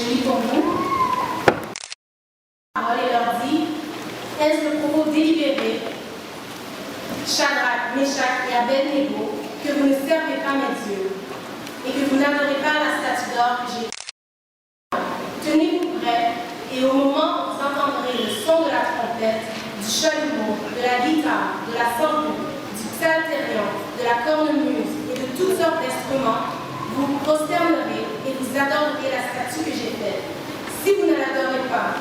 lis pour vous. La parole et leur dit, est-ce le propos délibéré, Shadrach, Meshach et Abednego, que vous ne servez pas mes dieux, et que vous n'adorez pas la statue d'or que j'ai. Tenez-vous prêts, et au moment où vous entendrez le son de la trompette, du chalumeau, de la guitare, de la sambour, du psalterion, de la cornemuse et de toutes sortes d'instruments, vous vous prosternerez et vous adorerez la statue que j'ai faite. Si vous ne l'adorez pas,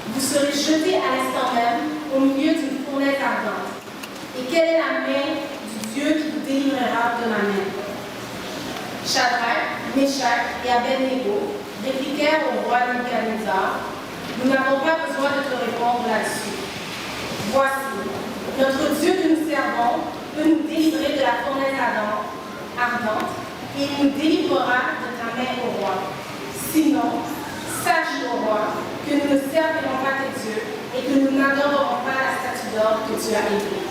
vous serez jetés à l'instant même au milieu d'une fournaise ardente. Et quelle est la main du Dieu qui vous délivrera de ma main? Shadrach, Meshach et Abednego répliquèrent au roi Nebuchadnezzar, nous n'avons pas besoin de te répondre là-dessus. Voici, notre Dieu que nous servons peut nous délivrer de la fournaise ardente et il nous délivrera de ta main au roi. Sinon, sache au roi que nous ne servirons pas tes dieux et que nous n'adorerons pas la statue d'or que tu as élevée.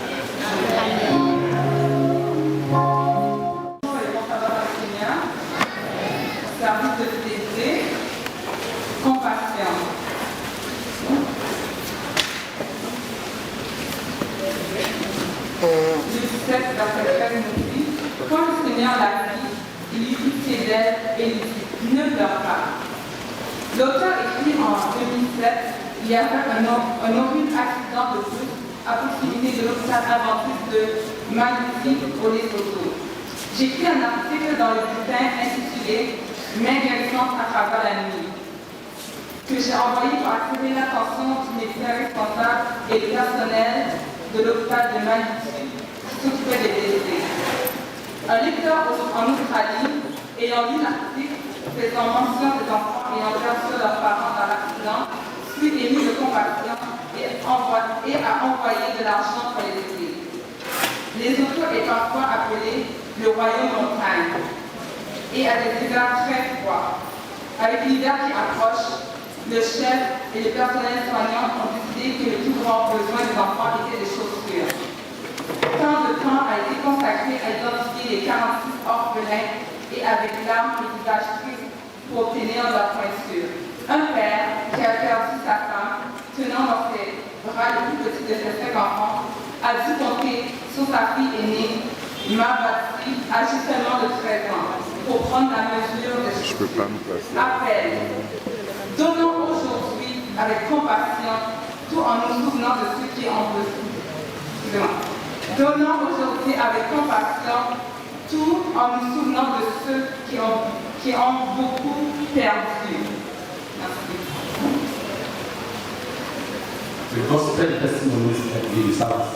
Service de fidélité, compassion. Le 17, verset 13 nous dit, quand le Seigneur l'a vit, il eut pitié d'elle et lui dit, ne pleure pas. L'auteur écrit en 2007, il y avait un horrible accident de bus à proximité de l'hôpital adventiste de Magnifique au Lesotho. J'ai écrit un article dans le bulletin intitulé Main guérissante à travers la nuit, que j'ai envoyé pour attirer l'attention du médecin responsable et du personnel de l'hôpital de Magnifique qui s'occupait des blessés. Un lecteur en Australie, ayant lu l'article faisant mention des enfants ayant perdu leurs parents dans l'accident, fut ému de compassion et a envoyé de l'argent pour les aider. Lesotho est parfois appelé le royaume montagne et a des hivers très froids. Avec l'hiver qui approche, le chef et le personnel soignant ont décidé que le plus grand besoin des enfants était des chaussures. Tant de temps a été consacré à identifier les 46 orphelins et avec larmes et visages tristes pour obtenir leur pointure. Un père qui a perdu sa femme, tenant dans ses bras le plus petit de ses 5 enfants, a dû compter sur sa fille aînée, Mabati, âgée seulement de 13 ans, pour prendre la mesure de ce appel. Donnons aujourd'hui avec compassion, tout en nous souvenant de ceux qui ont besoin. Donnons aujourd'hui avec compassion, tout en nous souvenant de ceux qui ont beaucoup perdu. Merci. Le gospel testimony is the South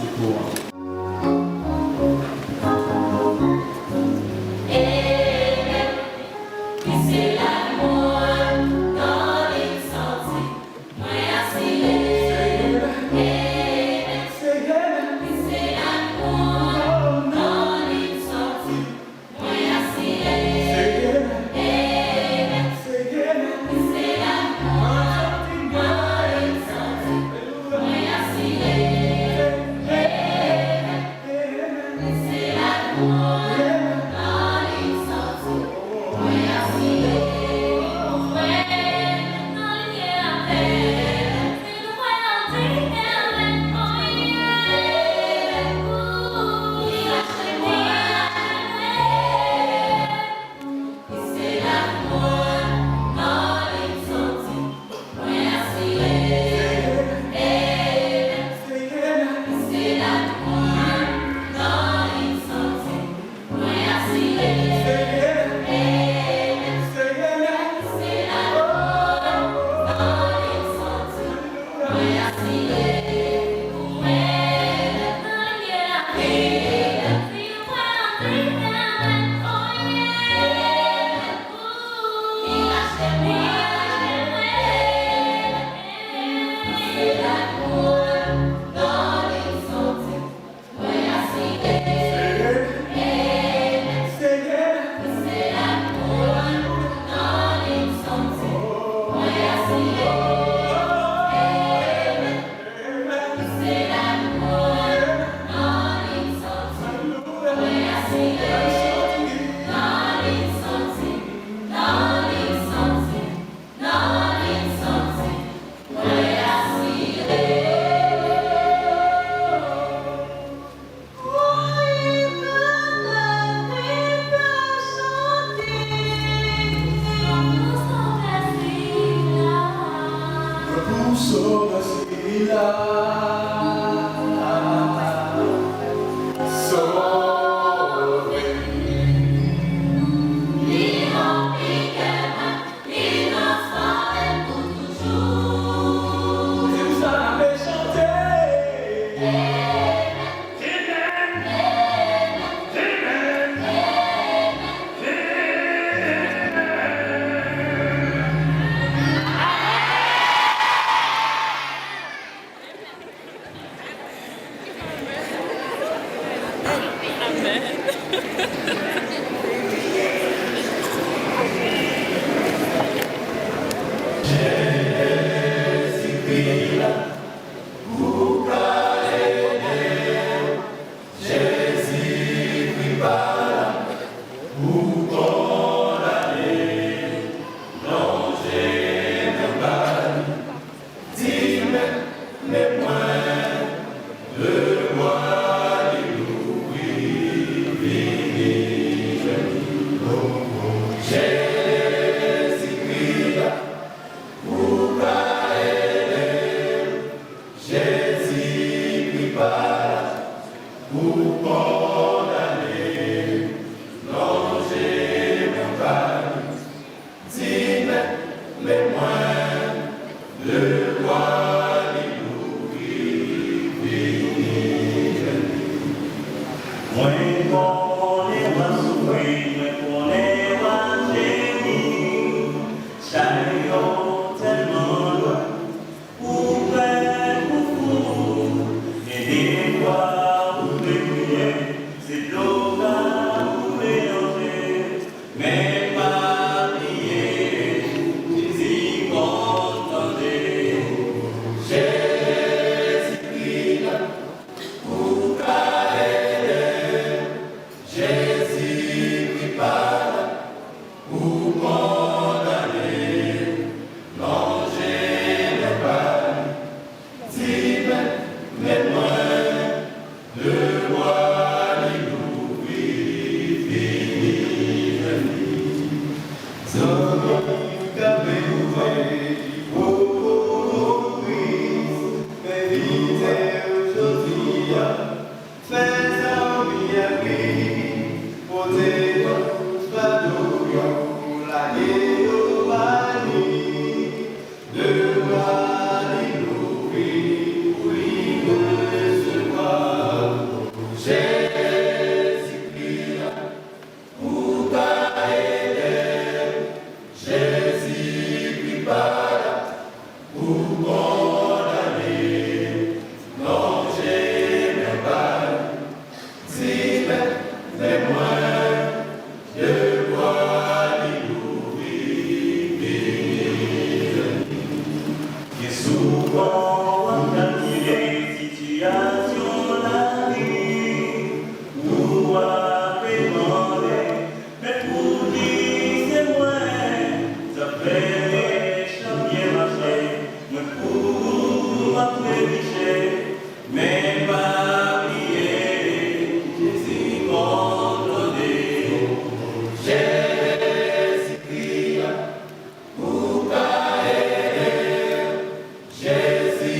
Jésus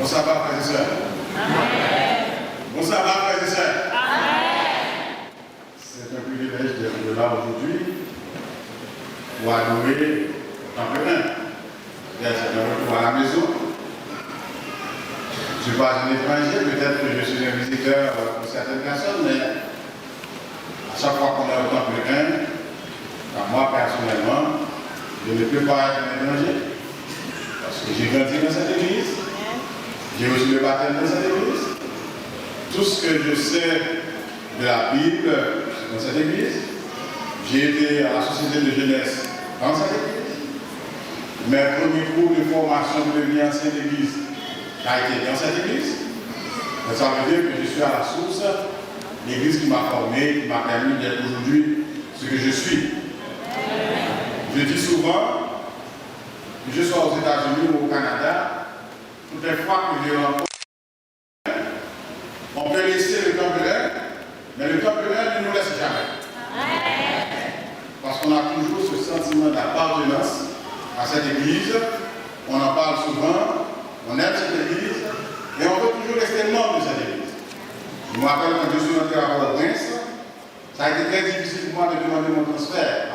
Bon sabbat, frères et sœurs. Bon sabbat, frères et sœurs. C'est un privilège d'être là aujourd'hui pour adorer le temple 1. C'est un retour à la maison. Je ne suis pas un étranger, peut-être que je suis un visiteur pour certaines personnes, mais à chaque fois qu'on est au temple 1, moi personnellement, je ne peux pas être un étranger. Parce que j'ai grandi dans cette église, j'ai reçu le baptême dans cette église. Tout ce que je sais de la Bible dans cette église, j'ai été à la société de jeunesse dans cette église. Mes premiers cours de formation de devenir ancien d'église a été dans cette église. Donc ça veut dire que je suis à la source, l'église qui m'a formé, qui m'a permis d'être aujourd'hui ce que je suis. Je dis souvent, que je sois aux États-Unis ou au Canada, toutes les fois que je rencontre, on peut laisser le temple, mais le temple ne nous laisse jamais. Parce qu'on a toujours ce sentiment d'appartenance à cette église, on en parle souvent, on aime cette église, et on veut toujours rester membre de cette église. Je me rappelle quand je suis rentré à Port-au-Prince, ça a été très difficile pour moi de demander mon transfert.